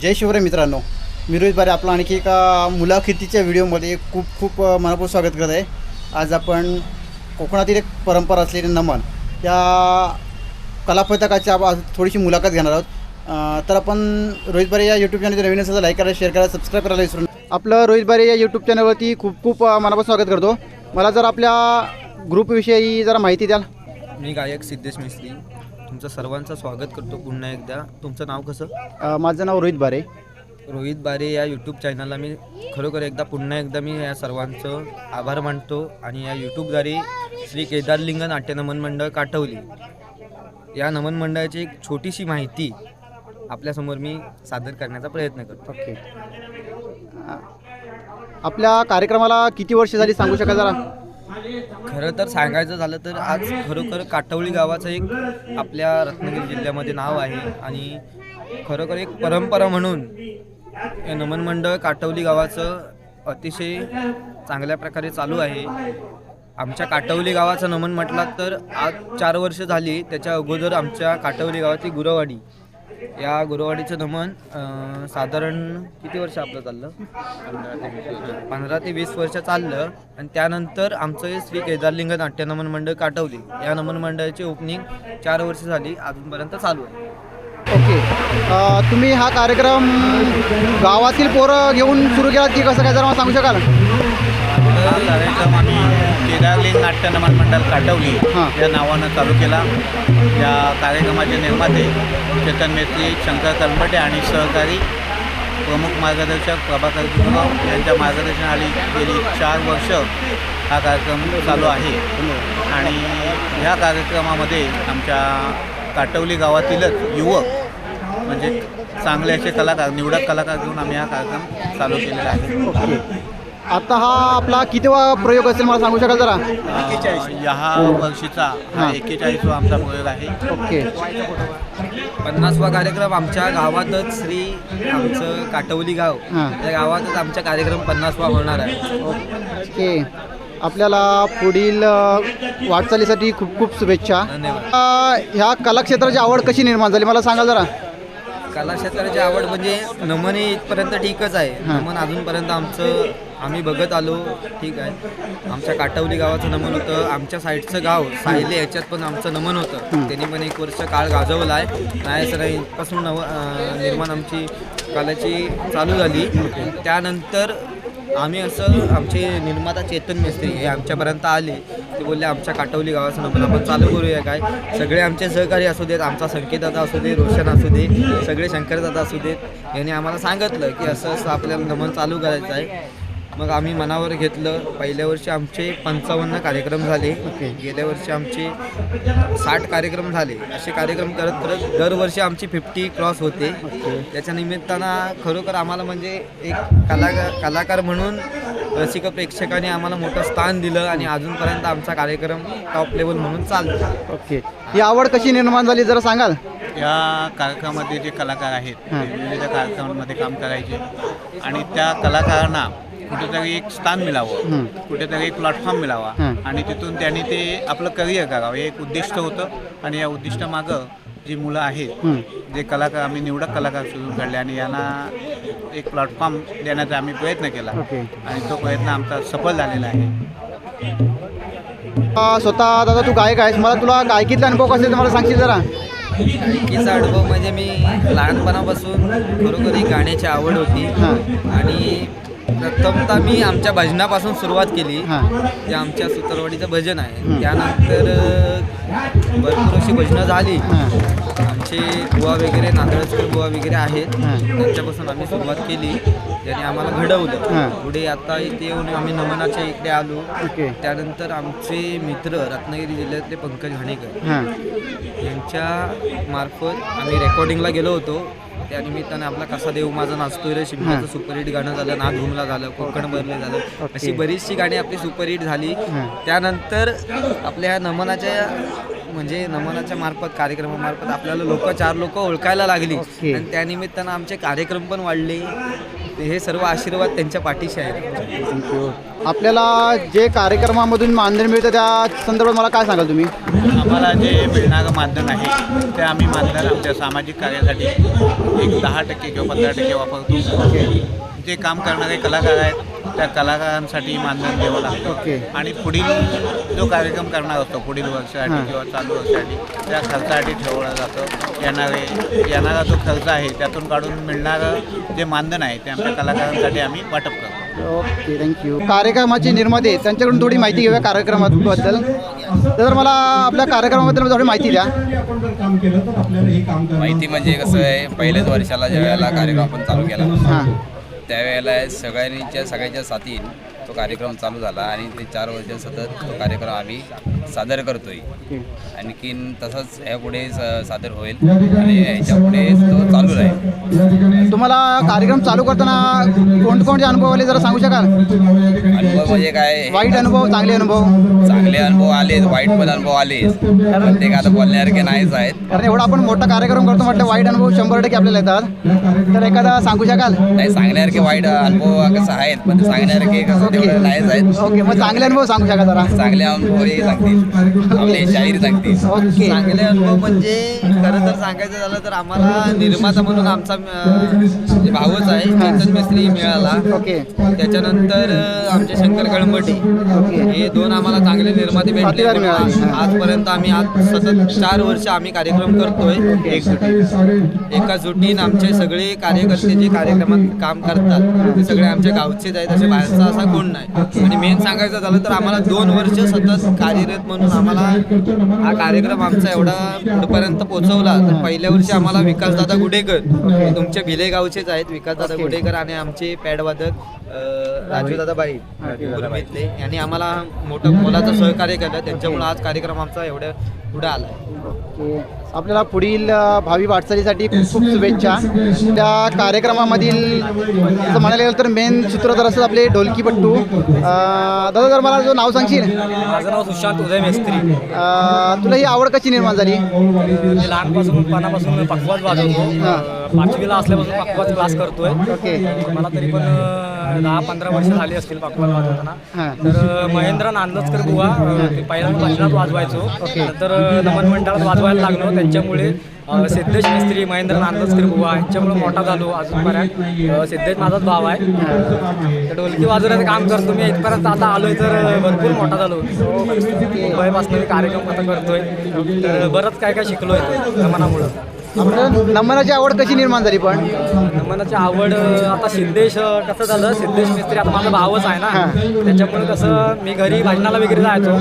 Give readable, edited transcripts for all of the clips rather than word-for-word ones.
जय शिवराय मित्रांनो, मी रोहित बारे आपलं आणखी एका मुलाखतीच्या व्हिडिओमध्ये खूप मनापासून स्वागत करत आहे. आज आपण कोकणातील एक परंपरा असलेली नमन या कलापथकाची आज थोडीशी मुलाखत घेणार आहोत. तर आपण रोहित बारे या यूट्यूब चॅनलवर नवीन असेल तर लाईक करा, शेअर करा, सबस्क्राईब करायला विसरू नका. आपलं रोहित बारे या यूट्यूब चॅनलवरती खूप मनापासून स्वागत करतो. मला जर आपल्या ग्रुपविषयी जरा माहिती द्याल. मी गायक सिद्धेश मिस्त्री तुमचं सर्वांचं स्वागत करतो पुन्हा एकदा. तुमचं नाव कसं? माझं नाव रोहित बारे. रोहित बारे या यूट्यूब चॅनलला मी खरोखर पुन्हा एकदा मी या सर्वांचं आभार मानतो. आणि या यूट्यूबद्वारे श्री केदारलिंग नाट्य नमन मंडळ काटवली या नमन मंडळाची एक छोटीशी माहिती आपल्यासमोर मी सादर करण्याचा प्रयत्न करतो. ओके. आपल्या कार्यक्रमाला किती वर्ष झाली सांगू शकाल जरा? खरं तर सांगायचं झालं तर आज खरोखर काटवली गावाचं एक आपल्या रत्नागिरी जिल्ह्यामध्ये नाव आहे. आणि खरोखर एक परंपरा म्हणून हे नमन मंडळ काटवली गावाचं अतिशय चांगल्या प्रकारे चालू आहे. आमच्या काटवली गावाचं नमन म्हटलं तर आज 4 वर्ष झाली. त्याच्या अगोदर आमच्या काटवली गावाची गुरवाडी या गुरवाडीचं नमन साधारण किती वर्ष आपलं चाललं? 15 ते 20 वर्ष चाललं. आणि त्यानंतर आमचं हे श्री केदारलिंग नाट्य नमन मंडळ काटवली या नमन मंडळाची ओपनिंग 4 वर्ष झाली, अजूनपर्यंत चालू आहे. ओके. तुम्ही हा कार्यक्रम गावातील पोरं घेऊन सुरू केलात की कसं काय जरा मला सांगू शकाल? हा कार्यक्रम आम्ही केदारलिंग नाट्य नमन मंडळ काटवली या नावानं चालू केला. या कार्यक्रमाचे निर्माते चेतन मेत्री, शंकर कलमटे आणि सहकारी प्रमुख मार्गदर्शक प्रभाकर गुरुराव यांच्या मार्गदर्शनाखाली गेली 4 वर्ष हा कार्यक्रम चालू आहे. आणि ह्या कार्यक्रमामध्ये आमच्या काटवली गावातीलच युवक म्हणजे चांगले असे कलाकार, निवडक कलाकार घेऊन आम्ही हा कार्यक्रम चालू केलेला आहे. ओके. आता हा आपला कितवा प्रयोग असेल मला सांगू शकाल जरा? ह्या वर्षीचा हा 41वा आमचा प्रयोग आहे. ओके. 50वा कार्यक्रम आमच्या गावातच श्री आमचं काटवली गाव या गावातच आमचा कार्यक्रम 50वा होणार आहे. ओके. आपल्याला पुढील वाटचालीसाठी खूप शुभेच्छा. धन्यवाद. ह्या कलाक्षेत्राची आवड कशी निर्माण झाली मला सांगा जरा? कलाक्षेत्राची आवड म्हणजे नमन हे इथपर्यंत ठीकच आहे. नमन अजूनपर्यंत आम्ही बघत आलो, ठीक आहे. आमच्या काटवली गावाचं नमन होतं. आमच्या साईडचं गाव सायले याच्यात पण आमचं नमन होतं. त्यांनी पण 1 वर्ष काळ गाजवला आहे. नाही सर इथपासून निर्माण आमची कलाची चालू झाली. त्यानंतर आम्ही असं आमचे निर्माता चेतन मिस्त्री हे आमच्यापर्यंत आले. ते बोलले आमच्या काटवली गावाचं नमन आपण चालू करूया काय. सगळे आमचे सहकारी असू देत, आमचा संकेतदादा असू दे, रोशन असू दे, सगळे शंकरदादा असू देत, यांनी आम्हाला सांगितलं की असं आपल्याला नमन चालू करायचं आहे. मग आम्ही मनावर घेतलं. पहिल्या वर्षी आमचे 55 कार्यक्रम झाले. गेल्या वर्षी आमचे 60 कार्यक्रम झाले. असे कार्यक्रम करत करत दरवर्षी आमची 50 क्रॉस होते. त्याच्या निमित्तानं खरोखर आम्हाला म्हणजे एक कलाकार म्हणून रसिक प्रेक्षकांनी आम्हाला मोठं स्थान दिलं. आणि अजूनपर्यंत आमचा कार्यक्रम टॉप लेवल म्हणून चालतो. ओके. ही आवड कशी निर्माण झाली जरा सांगाल? या कार्यक्रमामध्ये जे कलाकार आहेत ते विविध कार्यक्रमांमध्ये काम करायचे आणि त्या कलाकारांना कुठेतरी एक स्थान मिळावं, कुठेतरी एक प्लॅटफॉर्म मिळावा आणि तिथून त्यांनी ते आपलं करिअर करावं हे एक उद्दिष्ट होतं. आणि या उद्दिष्टामागं जी मुलं आहेत, जे कलाकार आम्ही निवडक कलाकार सुरू काढले आणि यांना एक प्लॅटफॉर्म देण्याचा आम्ही प्रयत्न केला. आणि तो प्रयत्न आमचा सफल झालेला आहे. स्वतः दादा तू गायक आहेस, तुला गायकीतला अनुभव कसा मला सांगशील जरा? गायकीचा अनुभव म्हणजे मी लहानपणापासून खरोखर एक गाण्याची आवड होती. आणि प्रथमतः मी आमच्या भजनापासून सुरुवात केली. जे आमच्या सुतरवाडीचं भजन आहे. त्यानंतर भरपूर अशी भजनं झाली. आमचे बुवा वगैरे नांदळकर बुवा वगैरे आहेत, त्यांच्यापासून आम्ही सुरुवात केली. ज्याने आम्हाला घडवलं. पुढे आता इथे येऊन आम्ही नमनाच्या इकडे आलो. त्यानंतर आमचे मित्र रत्नागिरी जिल्ह्यातले पंकज घाणेकर यांच्या मार्फत आम्ही रेकॉर्डिंगला गेलो होतो. त्यानिमित्ताने आपला कसा देव माझा नाचतोय रे शिंपाचं सुपरहिट गाणं झालं, नाद घुमला झालं, कोकण भरले झालं, अशी बरीचशी गाणी आपली सुपरहिट झाली. त्यानंतर आपल्या ह्या नमनाच्या म्हणजे नमनाच्या मार्फत कार्यक्रमामार्फत आपल्याला 4 लोक ओळखायला लागली. आणि त्यानिमित्तानं आमचे कार्यक्रम पण वाढले. हे सर्व आशीर्वाद त्यांच्या पाठीशी आहेत. थँक्यू. आपल्याला जे कार्यक्रमामधून मानधन मिळतं त्या संदर्भात मला काय सांगाल तुम्ही? आम्हाला जे मिळणारं मानधन आहे ते आम्ही मानधन आमच्या सामाजिक कार्यासाठी एक 10% किंवा 15% वापरतो. जे काम करणारे कलाकार आहेत त्या कलाकारांसाठी मानधन द्यावं लागतं आणि पुढील जो कार्यक्रम करणार असतो पुढील वर्षासाठी किंवा चालू वर्षासाठी त्या खर्चासाठी ठेवलं जातं. येणारा जो खर्च आहे त्यातून काढून मिळणारं जे मानधन आहे ते आमच्या कलाकारांसाठी आम्ही वाटप करतो. Okay, thank you. कार्यक्रमाचे निर्माते त्यांच्याकडून थोडी माहिती घेऊया कार्यक्रमाबद्दल. तर मला आपल्या कार्यक्रमाबद्दल थोडी माहिती द्या. माहिती म्हणजे कसं आहे, पहिल्याच वर्षाला ज्या वेळेला कार्यक्रम आपण चालू केला हां त्यावेळेला सगळ्यांच्या साथीन तो कार्यक्रम चालू झाला आणि ते 4 वर्ष सतत तो कार्यक्रम आम्ही सादर करतोय. आणखीन तसंच यापुढे सादर होईल आणि याच्यापुढे तो चालू राहील. तुम्हाला कार्यक्रम चालू करताना कोणकोणते अनुभव आले जरा सांगू शकाल? अनुभव म्हणजे काय, वाईट अनुभव, चांगले अनुभव? चांगले अनुभव आलेच, वाईट पण अनुभव आलेच. प्रत्येक आता बोलण्यासारखे नाहीच आहेत. कारण एवढा आपण मोठा कार्यक्रम करतो म्हटलं वाईट अनुभव 100% आपल्याला येतात. तर एखादा सांगू शकाल? नाही, सांगण्यासारखे वाईट अनुभव कसं आहेत पण ते सांगण्यासारखे कसं तेवढे नाहीच आहेत. ओके, मग चांगले अनुभव सांगू शका जरा? चांगले अनुभव हे सांगतील, आपले शाहीर सांगतील. ओके. चांगले अनुभव म्हणजे खरं तर सांगायचं झालं तर आम्हाला निर्माता म्हणून आमचा भाऊच आहे चेतन मेस्त्री मिळाला. ओके. त्याच्यानंतर आमचे शंकर कळंबटे हे 2 आम्हाला चांगले निर्माते भेटले. साथीदार मिळाले. आजपर्यंत आम्ही आज सतत 4 वर्ष आम्ही कार्यक्रम करतोय एका जुटीन. आमचे सगळे कार्यकर्ते जे कार्यक्रमात काम करतात ते सगळे आमच्या गावचेच आहेत, असे बाहेरचा असा कोण नाही. आणि मेन सांगायचं झालं तर आम्हाला 2 वर्ष सतत कार्यरत म्हणून आम्हाला हा कार्यक्रम आमचा एवढा पुढपर्यंत पोहोचवला. तर पहिल्या वर्षी आम्हाला विकासदादा गुडेकर, तुमचे भिले गावचेच आहेत विकासदादा गुडेकर, आणि आमचे पॅडवादक राजूदादा बाई गुरमीतले यांनी आम्हाला मोलाचं सहकार्य केलं. त्यांच्यामुळे आज कार्यक्रम आमचा एवढ्या पुढे आला. ओके. आपल्याला पुढील भावी वाटचालीसाठी खूप खूप शुभेच्छा. त्या कार्यक्रमामधील जर म्हणायला गेलं तर मेन सूत्रधार असतात आपले ढोलकीपट्टू. दादा जर मला जो नाव सांगशील? माझं नाव सुशांत उदय मेस्त्री. तुला ही आवड कशी निर्माण झाली? मी लहानपासून पखवाज वाजवतो. 5वीला असल्यापासून पखवाज क्लास करतोय. ओके. मला तरी पण 10-15 वर्ष झाली असतील पखवाज वाजवताना. हां. तर महेंद्र नांदचकर बुवा ते पहिल्यांदा भाजनात वाजवायचो. नंतर नमन मंडळात वाजवायला लागलो. त्यांच्यामुळे सिद्धेश मिस्त्री, महेंद्र नांदचकर बुवा यांच्यामुळे मोठा झालो. अजूनपर्यंत सिद्धेश माझाच भाव आहे. तर ढोलकी वाजवण्याचं काम करतो मी. इथपर्यंत आता आलोय तर भरपूर मोठा झालो. मुंबईपासून मी कार्यक्रम आता करतोय. तर बरंच काय शिकलोय नमनामुळं. आपल्याला नमनाची आवड कशी निर्माण झाली पण? नमनाची आवड आता सिद्धेश कसं झालं, सिद्धेश मिस्त्री आता माझा भावच आहे ना. त्याच्यामुळे कसं मी घरी भाजनाला वगैरे जायचो.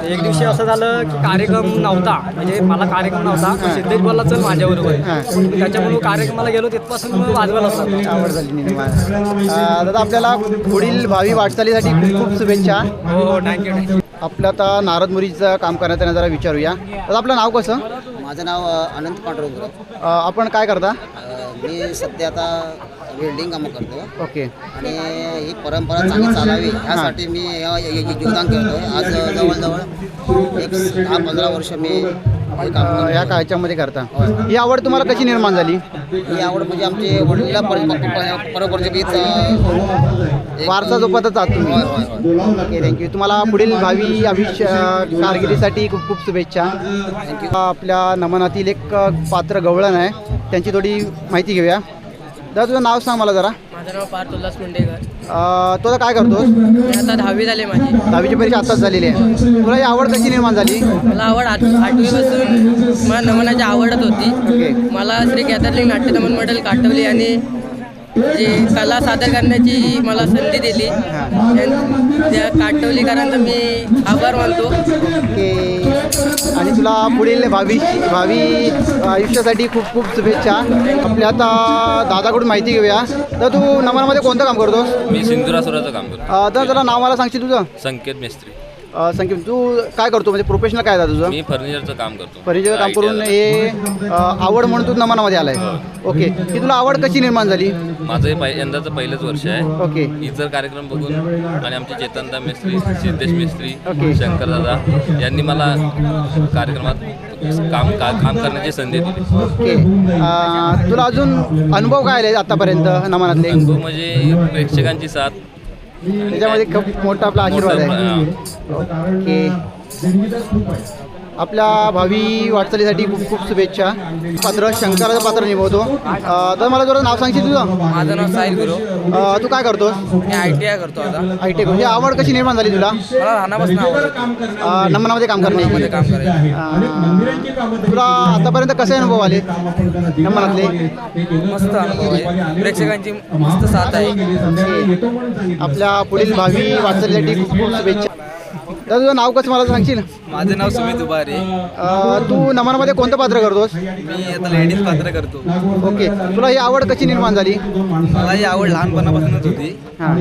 एक दिवशी असं झालं की कार्यक्रम नव्हता, म्हणजे मला कार्यक्रम नव्हता. सिद्धेश बोलला चल माझ्याबरोबर. त्याच्यामुळे कार्यक्रमाला गेलो. तिथपासून वाजवायला असतात आवड झाली निर्माण. दादा आपल्याला पुढील भावी वाटचालीसाठी खूप खूप शुभेच्छा. हो, थँक्यू. आपलं आता नारद मुरीचं काम करण्यात येणार जरा विचारूया. दादा आपलं नाव कसं? माझं नाव अनंत पांडुरंग. आपण काय करता? मी सध्या आता वेल्डिंग कामं करतो. ओके. आणि ही परंपरा चांगली चालावी ह्यासाठी मी योगदान करतो. आज जवळजवळ एक 10-15 वर्ष मी हे काम करतो. या ह्याच्यामध्ये करता. ही आवड तुम्हाला कशी निर्माण झाली? ही आवड म्हणजे आमची वडिला परंपरेची वारसा जोपासत आहात तुम्ही. Okay, thank you. तुम्हाला पुढील भावी आयुष्य कारकिर्दीसाठी खूप खूप शुभेच्छा. आपल्या नमनातील एक पात्र गवळण आहे, त्यांची थोडी माहिती घेऊया. दादा तुझं नाव सांग मला जरा. माझं नाव पार्थ उल्हास मुंडेकर. तू आता काय करतोस? मी आता 10वी झाले माझी. 10वीची परीक्षा आत्ताच झालेली आहे. तुला ही आवड कशी निर्माण झाली? मला आवड 8वीपासून मला नमनाची आवडत होती. ओके. मला श्री गॅदरलिंग नाट्य नमन मंडळ काटवली आणि जी कला सादर करण्याची मला संधी दिली त्या काटवलीकरांचा मी आभार मानतो. ओके. आणि तुला पुढील भावी आयुष्यासाठी खूप खूप शुभेच्छा. आपल्या आता दादाकडून माहिती घेऊया. तर तू नमनामध्ये कोणतं काम करतोस? मी सिंधुरासुराचं काम करतो. तर जरा नाव मला सांगशील तुझं? संकेत मेस्त्री. संकेत, तू काय करतो म्हणजे प्रोफेशनल काय आहे तुझं? मी फर्निचरचं काम करतो. फर्निचरचं काम करून हे आवड म्हणून तू नमनामध्ये आलाय. ओके. ही तुला आवड कशी निर्माण झाली? माझं हे यंदाचं पहिलंच वर्ष आहे. ओके. इतर कार्यक्रम बघून आणि आमचे चेतनदा मेस्त्री, सिद्धेश मेस्त्री, ओके. शंकरदादा यांनी मला कार्यक्रमात काम करण्याची संधी दिली. ओके. तुला अजून अनुभव काय आले आतापर्यंत नमनातले? अनुभव म्हणजे प्रेक्षकांची साथ, त्याच्यामध्ये खूप मोठा आपला आशीर्वाद आहे. ओके. आपल्या भावी वाटचालीसाठी खूप खूप शुभेच्छा. पात्र शंकराचं पात्र निभवतो. तर मला जरा नाव सांगशील तुझं? माझं नाव साहिल गुरु. तू काय करतोस? मी ITI करतो आता. ITI म्हणजे आवड कशी निर्माण झाली तुला मला लहानापासून आवड होती नमनामध्ये काम करण्याची? काम करायचं. तुला आतापर्यंत कसे अनुभव आले नमनातले? मस्त अनुभव आहे, प्रेक्षकांची मस्त साथ आहे. आपल्या पुढील भावी वाटचालीसाठी खूप खूप शुभेच्छा. तर तुझं नाव कसं मला सांगशील? माझं नाव सुमित उभारे. तू नमनामध्ये कोणतं पात्र करतोस? मी आता लेडीज पात्र करतो. ओके. तुला ही आवड कशी निर्माण झाली? मला ही आवड लहानपणापासूनच होती. हां.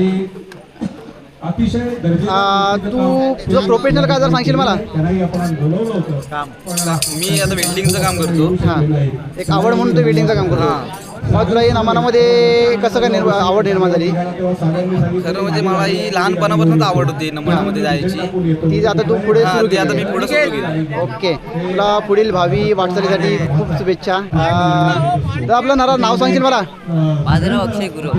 तू तुझं प्रोफेशनल काय जर सांगशील मला? मी आता वेल्डिंगचं काम करतो. हां. एक आवड म्हणून तू वेल्डिंगचं काम करतो. मग तुला ही नमनामध्ये कसं काय आवड निर्माण झाली? खरं म्हणजे मला ही लहानपणापासूनच आवड होती नमनामध्ये जायची. ती आता तू पुढे सुरू ती आता मी केली. पुढे सुरू केली. ओके. तुला पुढील भावी वाटचालीसाठी खूप शुभेच्छा. तर आपलं नाव सांगशील मला? माझं नाव अक्षय गुरु.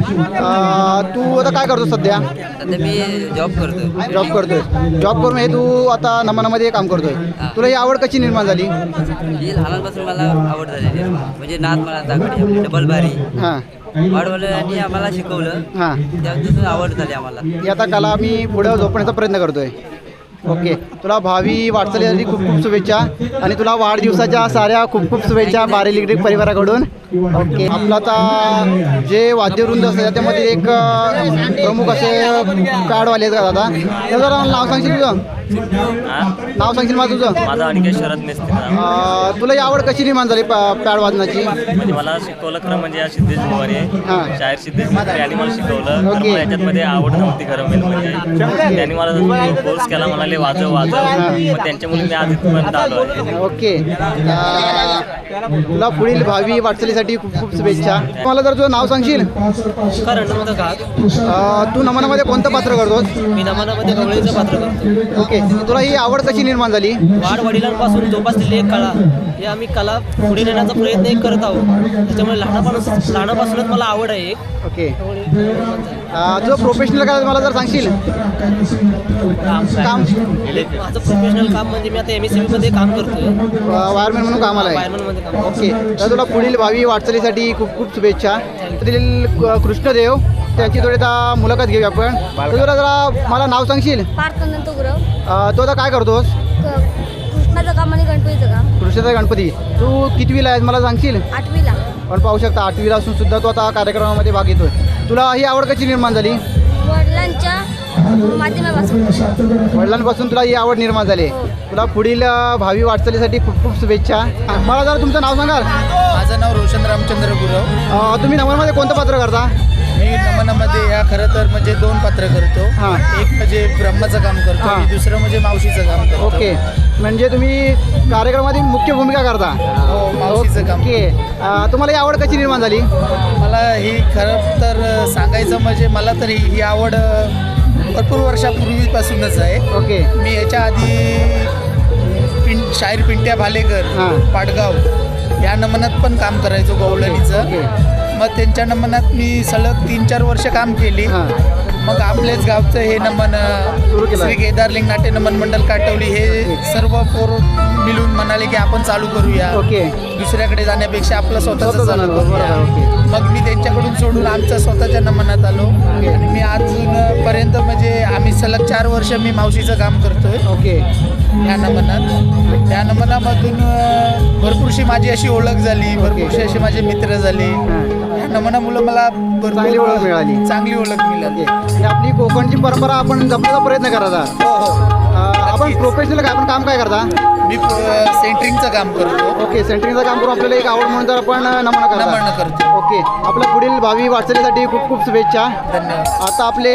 तू आता काय करतो सध्या? सध्या मी जॉब करतो. जॉब करतोय. जॉब करून हे तू आता नमनामध्ये काम करतोय. तुला ही आवड कशी निर्माण झाली? ही लहानपासून मला आवड झालेली आहे. म्हणजे नाद मला दाखवली, डबल बारी हां. वाढवल्याने आम्हाला शिकवलं, हां. त्यातून आवड झाली आम्हाला. ही आता कला मी पुढे झोपण्याचा प्रयत्न करतोय. ओके. तुला भावी वाटचालीसाठी खूप खूप शुभेच्छा आणि तुला वाढदिवसाच्या साऱ्या खूप खूप शुभेच्छा बारे लिगडिक परिवाराकडून. ओके. आपलं आता जे वाद्यवृंद असतं त्याच्यामध्ये एक प्रमुख असे पॅडवाले आहेत का दादा? तर जरा नाव सांगशील तुझं? नाव सांगशील मला तुझं? माझा अनिकेत शरद मेस्त्री. तुला ही आवड कशी निर्माण झाली पॅड वाजनाची? म्हणजे मला शिकवलं खरं म्हणजे या सिद्धेश भवारी हां. आहे, शाहीर सिद्धेश मेस्त्री यांनी मला शिकवलं. ओके. मला याच्यातमध्ये आवड नव्हती खरं मेन म्हणजे. त्यांनी मला कोर्स केला, म्हणाले वाजव मग त्यांच्यामुळे मी आज इथपर्यंत आलो आहे. ओके. तुला पुढील भावी वाटचालीसाठी खूप खूप शुभेच्छा. मला जर तुझं नाव सांगशील? तू नमनामध्ये कोणतं पात्र करतोस? मी नमनामध्ये गवळीचं पात्र करतो. ओके. तुला ही आवड कशी निर्माण झाली? वाढ वडिलांपासून जोपासलेली एक कला, हे आम्ही कला पुढे नेण्याचा प्रयत्न करत आहोत. त्याच्यामुळे लहानापासूनच मला आवड आहे. ओके. तुझं प्रोफेशनल काय मला जर सांगशील? काम माझं प्रोफेशनल काम म्हणजे मी आता MSCB मध्ये काम करतोय, वायरमॅन म्हणून कामाला आहे. वायरमॅनमध्ये काम. ओके. तर तुला पुढील भावी वाटचालीसाठी खूप खूप शुभेच्छा. त्यातील कृष्णदेव त्यांची थोडी आता मुलाखत घेऊया आपण. तर तुला जरा मला नाव सांगशील? पार्थनंत गुरव. तो आता काय करतोस? कृष्णाचं काम आणि गणपतीचं काम. कृष्णाचा गणपती. तू कितवीला आहेस मला सांगशील? 8वीला. पण पाहू शकता 8वीला असून सुद्धा तो आता कार्यक्रमामध्ये भाग घेतोय. तुला ही आवड कशी निर्माण झाली? वडिलांच्या माध्यमापासून. वडिलांपासून तुला ही आवड निर्माण झाली. तुला पुढील भावी वाटचालीसाठी खूप खूप शुभेच्छा. मला जरा तुमचं नाव सांगाल? माझं नाव रोशन रामचंद्र गुरव. तुम्ही नमनमध्ये कोणतं पात्र करता? मी नमनामध्ये या खरं तर म्हणजे 2 पात्र करतो. हां. एक म्हणजे ब्रह्माचं काम करतो हां. आणि दुसरं म्हणजे मावशीचं काम करतो. ओके. म्हणजे तुम्ही कार्यक्रमातील मुख्य भूमिका करता? हो, मावशीचं काम. ओके. तुम्हाला ही आवड कशी निर्माण झाली? मला ही खरं तर सांगायचं म्हणजे मला तर ही आवड भरपूर वर्षापूर्वीपासूनच आहे. ओके. मी याच्या आधी शाहीर पिंट्या भालेकर हां. पाटगाव या नमनात पण काम करायचो गवळणीचं. ओके. मग त्यांच्या नमनात मी सलग 3-4 वर्ष काम केली. हां. मग आपल्याच गावचं हे नमन सुरू केलं. श्री केदारलिंग नाट्य नमन मंडळ काटवली हे सर्व पोर मिळून म्हणाले की आपण चालू करूया. ओके. दुसऱ्याकडे जाण्यापेक्षा आपलं स्वतःचं स्वतः चालू जाणार. करूया. बरोबर. ओके. मग मी त्यांच्याकडून सोडून आमच्या स्वतःच्या नमनात आलो आणि मी अजूनपर्यंत म्हणजे आम्ही सलग 4 वर्ष मी मावशीचं काम करतोय ओके. या नमनात. त्या नमनामधून भरपूरशी माझी अशी ओळख झाली, भरपूरशी असे माझे मित्र झाले. या नमनामुळं मला चांगली ओळख मिळाली. चांगली ओळख मिळाली. म्हणजे आपली कोकणची परंपरा आपण जपण्याचा प्रयत्न करता. हो हो. आपण प्रोफेशनल काय आपण काम काय करता? मी सेंटरिंगचं काम करतो. ओके. सेंटरिंगचं काम करून आपल्याला एक आवड म्हणून तर आपण नमन नमन करतो. ओके. आपल्या पुढील भावी वाटचालीसाठी खूप खूप शुभेच्छा. धन्यवाद. आता आपले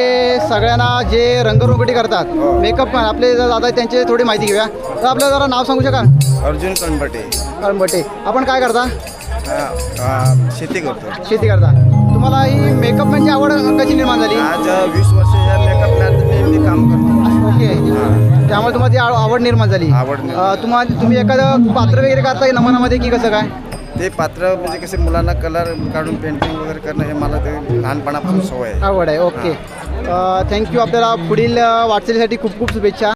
सगळ्यांना जे रंगरंगोटी करतात मेकअप आपले दादा त्यांची थोडी माहिती घेऊया. तर आपल्याला जरा नाव सांगू शकाल? अर्जुन कणबटे. कळंबटे. आपण काय करता? शेती करतो. शेती करता. तुम्हाला ही मेकअप मॅनची आवड कशी निर्माण झाली? आज 20 वर्ष या मेकअप मॅन मी काम करतो. ओके, त्यामुळे तुम्हाला ती आवड निर्माण झाली. आवड निर्माण. तुम्ही एखादं पात्र वगैरे करताय नमनामध्ये की कसं काय? ते पात्र म्हणजे कसे मुलांना कलर काढून पेंटिंग वगैरे करणं हे मला ते लहानपणापासून सवय आहे. आवड आहे. Okay, thank you. आपल्याला पुढील वाटचालीसाठी खूप खूप शुभेच्छा.